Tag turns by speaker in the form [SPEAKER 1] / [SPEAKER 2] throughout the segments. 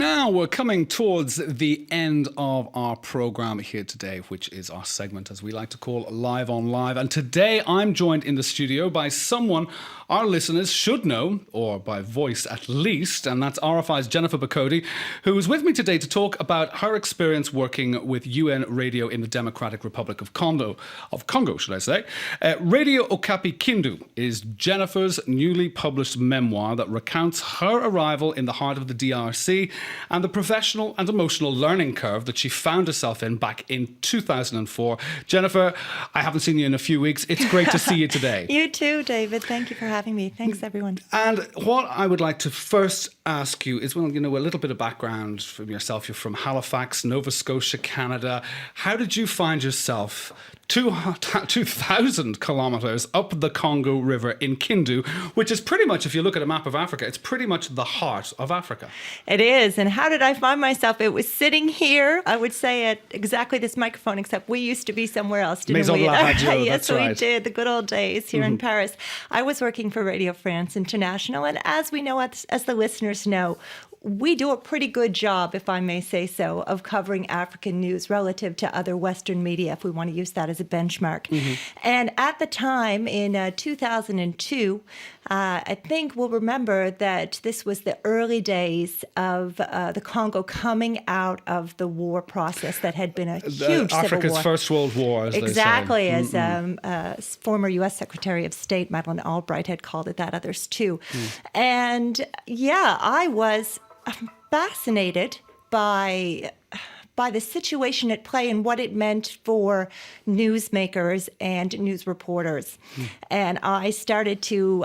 [SPEAKER 1] Now we're coming towards the end of our program here today, which is our segment, as we like to call, Live on Live. And today I'm joined in the studio by someone our listeners should know, or by voice at least, and that's RFI's Jennifer Bakody, who is with me today to talk about her experience working with UN Radio in the Democratic Republic of Congo, should I say. Radio Okapi Kindu is Jennifer's newly published memoir that recounts her arrival in the heart of the DRC and the professional and emotional learning curve that she found herself in back in 2004. Jennifer, I haven't seen you in a few weeks. It's great to see you today.
[SPEAKER 2] You too, David. Thank you for having me. Thanks, everyone.
[SPEAKER 1] And what I would like to first ask you is, well, a little bit of background from yourself. You're from Halifax, Nova Scotia, Canada. How did you find yourself 2,000 kilometers up the Congo River in Kindu, which is pretty much, if you look at a map of Africa, it's pretty much the heart of Africa?
[SPEAKER 2] It is. And how did I find myself? It was sitting here, I would say, at exactly this microphone, except we used to be somewhere else, didn't
[SPEAKER 1] Maison
[SPEAKER 2] we?
[SPEAKER 1] de la Radio,
[SPEAKER 2] yes,
[SPEAKER 1] that's right.
[SPEAKER 2] we did. The good old days here in Paris. I was working for Radio France International. And as we know, as the listeners know, we do a pretty good job, if I may say so, of covering African news relative to other Western media, if we want to use that as a benchmark. And at the time, in 2002, I think we'll remember that this was the early days of the Congo coming out of the war process that had been a huge civil
[SPEAKER 1] Africa's
[SPEAKER 2] war.
[SPEAKER 1] First World War, as
[SPEAKER 2] Exactly,
[SPEAKER 1] they say.
[SPEAKER 2] as former U.S. Secretary of State Madeleine Albright had called it that, others too. And yeah, I was fascinated by the situation at play and what it meant for newsmakers and news reporters. And I started to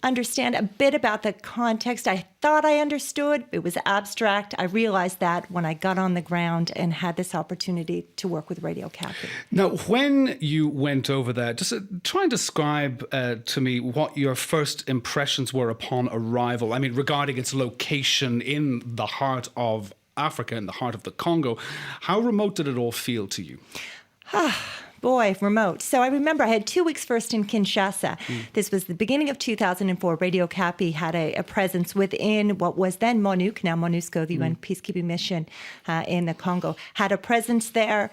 [SPEAKER 2] understand a bit about the context. I thought I understood. It was abstract. I realized that when I got on the ground and had this opportunity to work with Radio Okapi.
[SPEAKER 1] Now, when you went over there, just try and describe to me what your first impressions were upon arrival. I mean, regarding its location in the heart of Africa, in the heart of the Congo. How remote did it all feel to you?
[SPEAKER 2] Boy, remote. So I remember I had 2 weeks first in Kinshasa. This was the beginning of 2004. Radio Okapi had a presence within what was then MONUC, now MONUSCO, the UN peacekeeping mission in the Congo, had a presence there.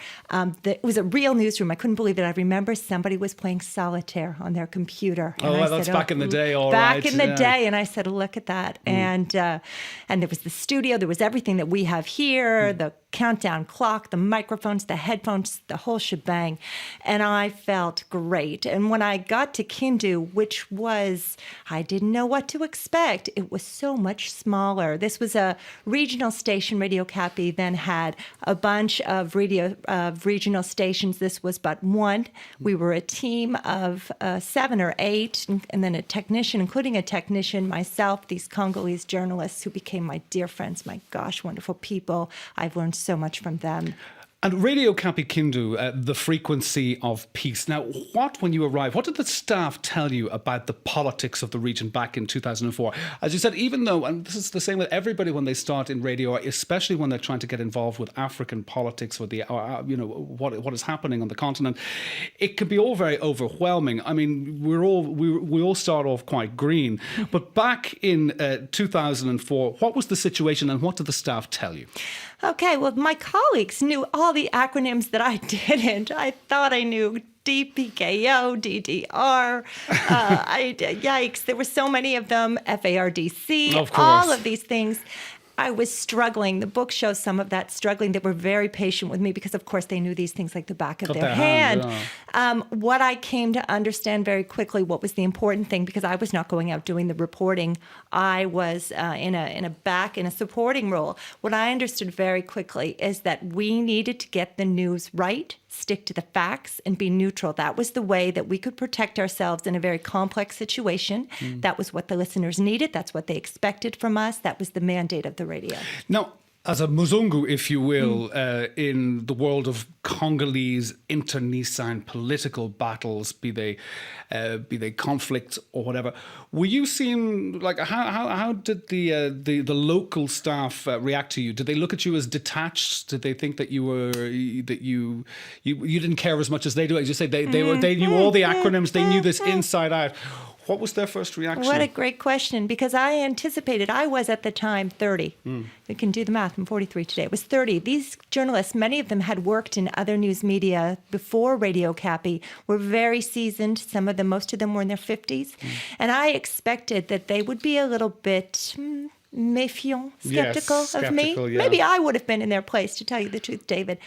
[SPEAKER 2] It was a real newsroom. I couldn't believe it. I remember somebody was playing solitaire on their computer.
[SPEAKER 1] And that's back in the day, all
[SPEAKER 2] back
[SPEAKER 1] right.
[SPEAKER 2] Back in the day. And I said, look at that. And there was the studio. There was everything that we have here, the countdown clock, the microphones, the headphones, the whole shebang. And I felt great. And when I got to Kindu, which was, I didn't know what to expect. It was so much smaller. This was a regional station. Radio Okapi then had a bunch of regional stations. This was but one. We were a team of 7 or 8, and then a technician, including a technician, myself, these Congolese journalists who became my dear friends. My gosh, wonderful people. I've learned so much from them.
[SPEAKER 1] And Radio Okapi Kindu, the frequency of peace. Now, when you arrived, what did the staff tell you about the politics of the region back in 2004? As you said, even though, and this is the same with everybody when they start in radio, especially when they're trying to get involved with African politics or what is happening on the continent, it can be all very overwhelming. I mean, we all start off quite green. But back in 2004, what was the situation and what did the staff tell you?
[SPEAKER 2] Okay, well, my colleagues knew all the acronyms that I didn't. I thought I knew DPKO, DDR, yikes, there were so many of them, FARDC,
[SPEAKER 1] of course.
[SPEAKER 2] All of these things. I was struggling. The book shows some of that struggling. They were very patient with me because, of course, they knew these things like the back of their hand. What I came to understand very quickly, what was the important thing, because I was not going out doing the reporting. I was in a supporting role. What I understood very quickly is that we needed to get the news right, stick to the facts, and be neutral. That was the way that we could protect ourselves in a very complex situation. That was what the listeners needed. That's what they expected from us. That was the mandate of the radio.
[SPEAKER 1] Now, as a Muzungu, if you will, in the world of Congolese internecine political battles, be they conflict or whatever, were you seen like how did the local staff react to you? Did they look at you as detached? Did they think that you didn't care as much as they do? As you say, they knew all the acronyms, they knew this inside out. What was their first reaction?
[SPEAKER 2] What a great question, because I anticipated, I was at the time 30. You can do the math, I'm 43 today. It was 30. These journalists, many of them had worked in other news media before Radio Okapi, were very seasoned. Some of them, most of them were in their 50s. And I expected that they would be a little bit méfiant, skeptical of me.
[SPEAKER 1] Yeah.
[SPEAKER 2] Maybe I would have been in their place, to tell you the truth, David.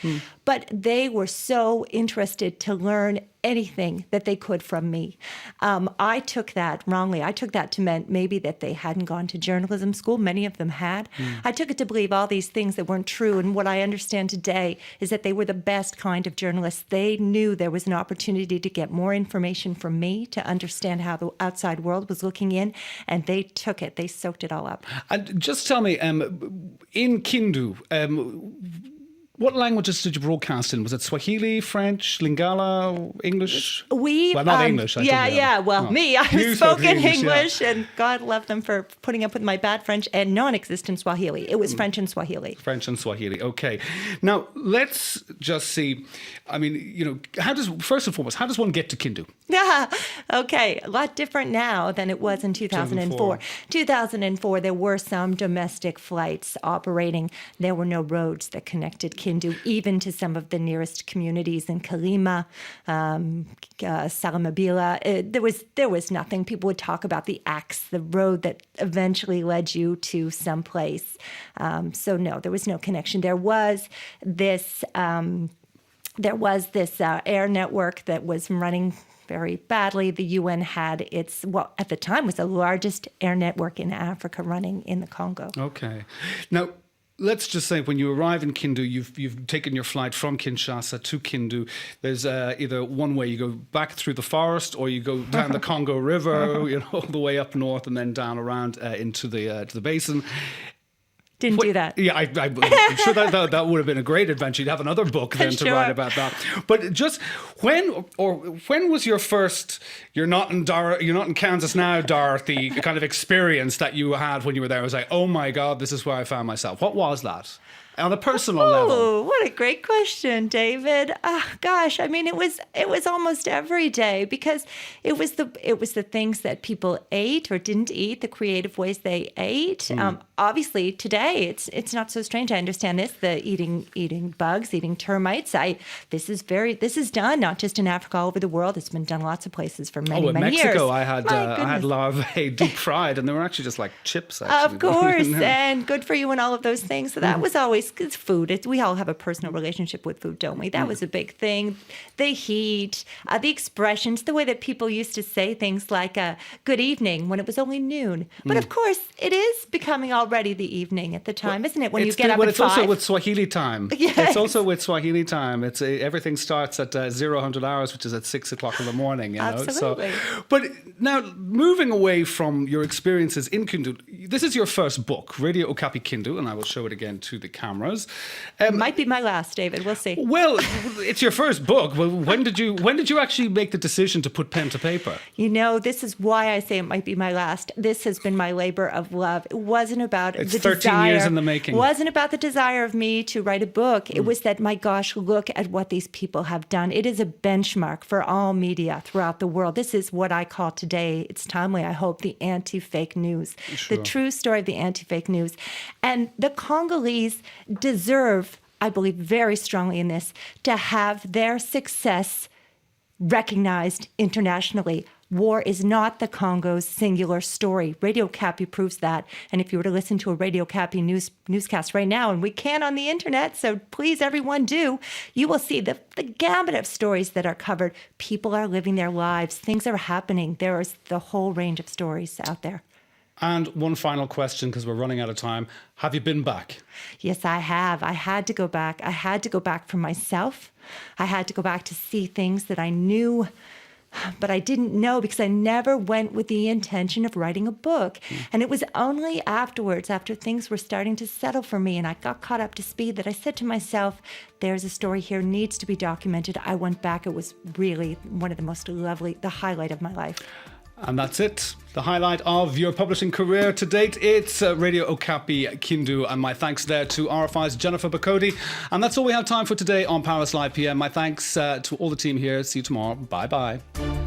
[SPEAKER 2] But they were so interested to learn anything that they could from me. I took that wrongly. I took that to mean maybe that they hadn't gone to journalism school. Many of them had. I took it to believe all these things that weren't true. And what I understand today is that they were the best kind of journalists. They knew there was an opportunity to get more information from me, to understand how the outside world was looking in. And they took it. They soaked it all up.
[SPEAKER 1] And just tell me, in Kindu, what languages did you broadcast in? Was it Swahili, French, Lingala, English? Well, not English.
[SPEAKER 2] Me, I spoke in English, and God love them for putting up with my bad French and non-existent Swahili. It was French and Swahili.
[SPEAKER 1] French and Swahili. Okay. Now let's just see. I mean, first and foremost, how does one get to Kindu?
[SPEAKER 2] Okay, a lot different now than it was in 2004. 2004, there were some domestic flights operating. There were no roads that connected Kindu, even to some of the nearest communities in Kalima, Salamabila. There was nothing. People would talk about the axe, the road that eventually led you to some place. So no, there was no connection. There was this air network that was running very badly. The UN had its, at the time, was the largest air network in Africa running in the Congo.
[SPEAKER 1] Okay. Now, let's just say when you arrive in Kindu, you've taken your flight from Kinshasa to Kindu. There's either one way you go back through the forest, or you go down the Congo River, all the way up north and then down around into the basin.
[SPEAKER 2] Didn't do that.
[SPEAKER 1] Yeah, I'm sure that would have been a great adventure. You'd have another book then to write about that. But just when was your first? You're not in Kansas now, Dorothy. Kind of experience that you had when you were there. I was like, oh my God, this is where I found myself. What was that? On a personal level.
[SPEAKER 2] Oh, what a great question, David. Gosh, I mean, it was almost every day, because it was the things that people ate or didn't eat, the creative ways they ate. Obviously, today it's not so strange. I understand this, the eating bugs, eating termites. This is done not just in Africa, all over the world. It's been done lots of places for many, many years.
[SPEAKER 1] In Mexico, I had larvae deep fried, and they were actually just like chips. Actually.
[SPEAKER 2] Of course, and good for you and all of those things. So that was always. It's food. We all have a personal relationship with food, don't we? That was a big thing. The heat, the expressions, the way that people used to say things like good evening when it was only noon. But of course, it is becoming already the evening at the time, isn't it? When you get up at 5.
[SPEAKER 1] It's also with Swahili time.
[SPEAKER 2] Yes.
[SPEAKER 1] It's also with Swahili time. It's everything starts at 00 hours, which is at 6 o'clock in the morning.
[SPEAKER 2] Absolutely.
[SPEAKER 1] But now, moving away from your experiences in Kindu, this is your first book, Radio Okapi Kindu, and I will show it again to the cameras.
[SPEAKER 2] Might be my last, David. We'll see.
[SPEAKER 1] Well, it's your first book. Well, when did you actually make the decision to put pen to paper?
[SPEAKER 2] This is why I say it might be my last. This has been my labor of love. It wasn't about
[SPEAKER 1] the
[SPEAKER 2] 13
[SPEAKER 1] desire. Years in the making.
[SPEAKER 2] It wasn't about the desire of me to write a book. It was that, my gosh, look at what these people have done. It is a benchmark for all media throughout the world. This is what I call today, it's timely, I hope, the anti-fake news. Sure. The true story of the anti-fake news. And the Congolese deserve, I believe very strongly in this, to have their success recognized internationally. War is not the Congo's singular story. Radio Okapi proves that. And if you were to listen to a Radio Okapi newscast right now, and we can on the internet, so please everyone do, you will see the gamut of stories that are covered. People are living their lives. Things are happening. There is the whole range of stories out there.
[SPEAKER 1] And one final question, because we're running out of time. Have you been back?
[SPEAKER 2] Yes, I have. I had to go back. I had to go back for myself. I had to go back to see things that I knew, but I didn't know, because I never went with the intention of writing a book. And it was only afterwards, after things were starting to settle for me and I got caught up to speed, that I said to myself, there's a story here, needs to be documented. I went back. It was really one of the most lovely, the highlight of my life.
[SPEAKER 1] And that's it. The highlight of your publishing career to date. It's Radio Okapi Kindu. And my thanks there to RFI's Jennifer Bakody. And that's all we have time for today on Paris Live PM. My thanks to all the team here. See you tomorrow. Bye-bye.